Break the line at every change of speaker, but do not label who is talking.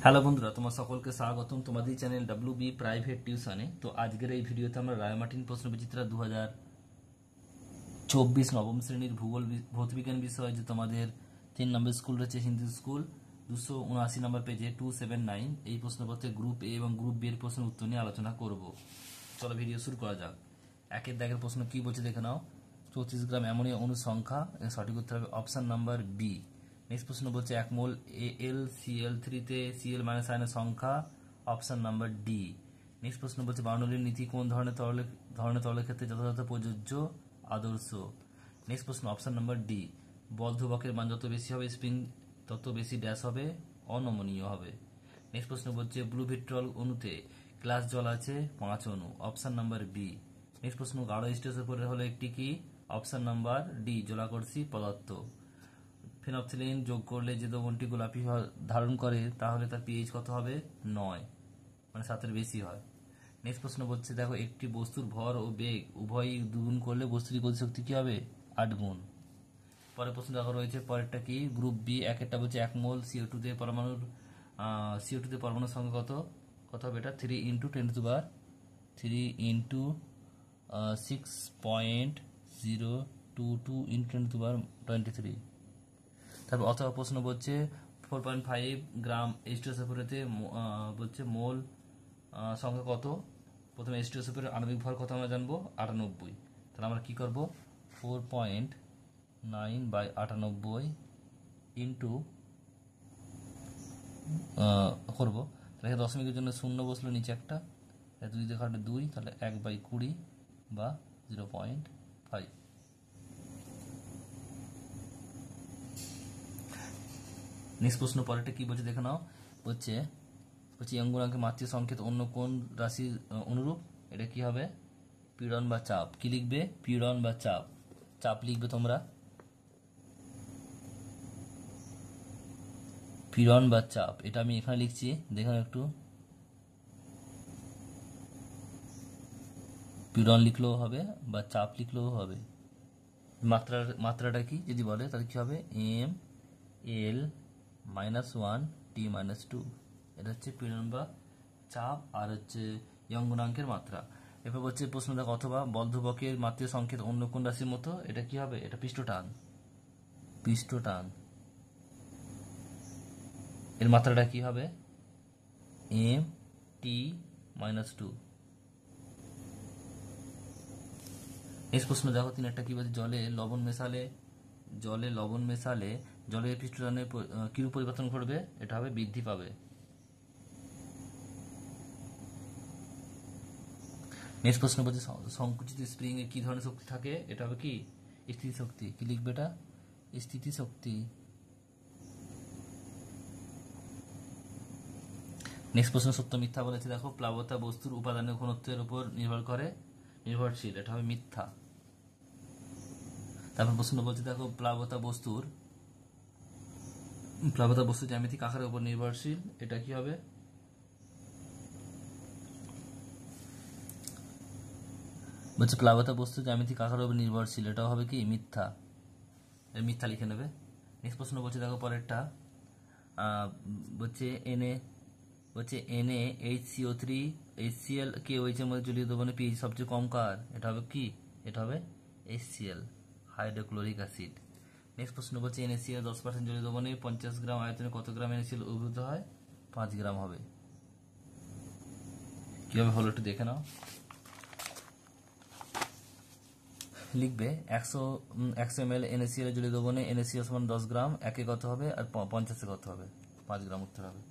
Hello বন্ধুরা, তোমার সকলকে স্বাগতম তোমাদের চ্যানেল WB প্রাইভেট টিউশনে। তো আজকের এই ভিডিওতে আমরা রায়মার্টিন প্রশ্নবিচিত্রা 2024 নবম শ্রেণীর ভৌতবিজ্ঞান বিষয়, যে তোমাদের 3 নম্বর স্কুল রয়েছে হিন্দু স্কুল, 279 নম্বর পেজে 279 এই প্রশ্নপত্রে গ্রুপ এ এবং গ্রুপ বি এর প্রশ্নের উত্তর নিয়ে আলোচনা করব। চলো ভিডিও শুরু করা যাক। একের দাগের প্রশ্ন কি বলছে দেখে নাও। 34 গ্রাম অ্যামোনিয়া অণুর সংখ্যা, এর সঠিক উত্তর হবে অপশন নাম্বার বি। নেক্সট প্রশ্ন বলছে 1 মোল AlCl3 তে Cl মাইনাস আয়নের সংখ্যা, অপশন নাম্বার ডি। নেক্সট প্রশ্ন বলছে বার্নৌলির নীতি কোন ধরনের তরলের ক্ষেত্রে যথাযথ প্রযোজ্য, আদর্শ। নেক্সট প্রশ্ন অপশন নাম্বার ডি। বল ধ্রুবকের মান যত বেশি হবে স্প্রিং তত বেশি ড্যাশ হবে, অনমনীয় হবে। নেক্সট প্রশ্ন বলছে ব্লু ভিট্রল অণুতে গ্লাস জল আছে 5 অণু, অপশন নাম্বার বি। নেক্সট প্রশ্ন গাঢ় স্টেজের পরে হলো একটি কি, অপশন নাম্বার ডি জলাকর্ষী পদার্থ। ফেনফথেলিন যোগ করলে যে দ্রবণটি গোলাপি ধারণ করে তাহলে তার পিএইচ কত হবে, 9, মানে 7-এর বেশি হয়। নেক্সট প্রশ্ন বলছে দেখো একটি বস্তুর ভর ও বেগ উভয়ই দুগুণ করলে বস্তুর গতিশক্তি কি হবে, 8 গুণ। পরের প্রশ্ন দেখো রয়েছে পরেরটা কি, গ্রুপ বি। একেরটা বলছে 1 মোল CO2 তে পরমাণুর সংখ্যা কত কত হবে, এটা 3 × 6.022 × 10⁻23। তারপর অথবা প্রশ্ন বলছে 4.5 গ্রাম H2SO4-তে বলছে মোল সংখ্যা কত। প্রথমে H2SO4 এর আণবিক ভর কত আমরা জানবো, 98। তাহলে আমরা কি করব, 4.9/98 ইন্টু করবো। তাহলে দশমিকের জন্য 0 বসলো নিচে একটা, 2 দিয়ে কাটলে 2, তাহলে 1/20 বা 0.5। নেক্সট প্রশ্ন পরেরটা কি বলছে দেখে নাও। বলছে এই অঙ্গুরাঙ্কের মাত্রিক সংকেত অন্য কোন রাশির অনুরূপ, এটা কি হবে, পীড়ন বা চাপ। কি লিখবে, পীড়ন বা চাপ। চাপ লিখবে তোমরা, পীড়ন বা চাপ। এটা আমি এখানে লিখছি, দেখো একটু, পীড়ন লিখলেও হবে বা চাপ লিখলেও হবে। মাত্রাটা কি যদি বলে তাহলে কি হবে, m(l)-1t(2). এটা হচ্ছে পীড়ন বা চাপ, আর হচ্ছে অঙ্গুরাঙ্কের মাত্রা। এরপর বলছে প্রশ্ন দেখো অথবা বল ধ্রুবকের মাত্রিক সংকেত অন্য কোন রাশির মতো, এটা কি হবে, এটা পৃষ্ঠটান। এর মাত্রাটা কি হবে, m(t)-2। নেক্সট প্রশ্ন দেখো 3 একটা কি বলছে, জলে লবণ মেশালে জলের পৃষ্ঠটানের কিরূপ পরিবর্তন ঘটবে, এটা হবে বৃদ্ধি পাবে। নেক্সট প্রশ্ন বলছে সংকুচিত স্প্রিং এ কি ধরনের শক্তি থাকে, এটা হবে কি, স্থিতিশক্তি। কি লিখবে, এটা স্থিতিশক্তি। নেক্সট প্রশ্ন সত্য মিথ্যা বলেছে দেখো, প্লাবতা বস্তুর উপাদানের ঘনত্বের উপর নির্ভরশীল, এটা হবে মিথ্যা। তারপর প্রশ্ন বলছে দেখো প্লাবতা বস্তুর জ্যামিতিক আকারের উপর নির্ভরশীল, এটা কি হবে, বলছে প্লাবতা বস্তু জ্যামিতিক আকারের উপর নির্ভরশীল, এটাও হবে কি, মিথ্যা। মিথ্যা লিখে নেবে। নেক্সট প্রশ্ন বলছে দেখো পরেরটা, বলছে NaHCO3 HCl কে OH এর মধ্যে জলীয় দ্রবণে পিএইচ সবচেয়ে কম কার, এটা হবে কি, এটা হবে HCl, হাইড্রোক্লোরিক অ্যাসিড। নেক্সট প্রশ্ন বলছে NaCl 10% জলীয় দ্রবণে 50 গ্রাম আয়তনে কত গ্রাম NaCl উদ্ভূত হয়, 5 গ্রাম হবে। কিভাবে হলো একটু দেখে নাও। লিখবে 100 ml NaCl জলীয় দ্রবণে NaCl সমান 10 গ্রাম, 1 কত হবে আর 50 কত হবে, 5 গ্রাম উত্তর হবে।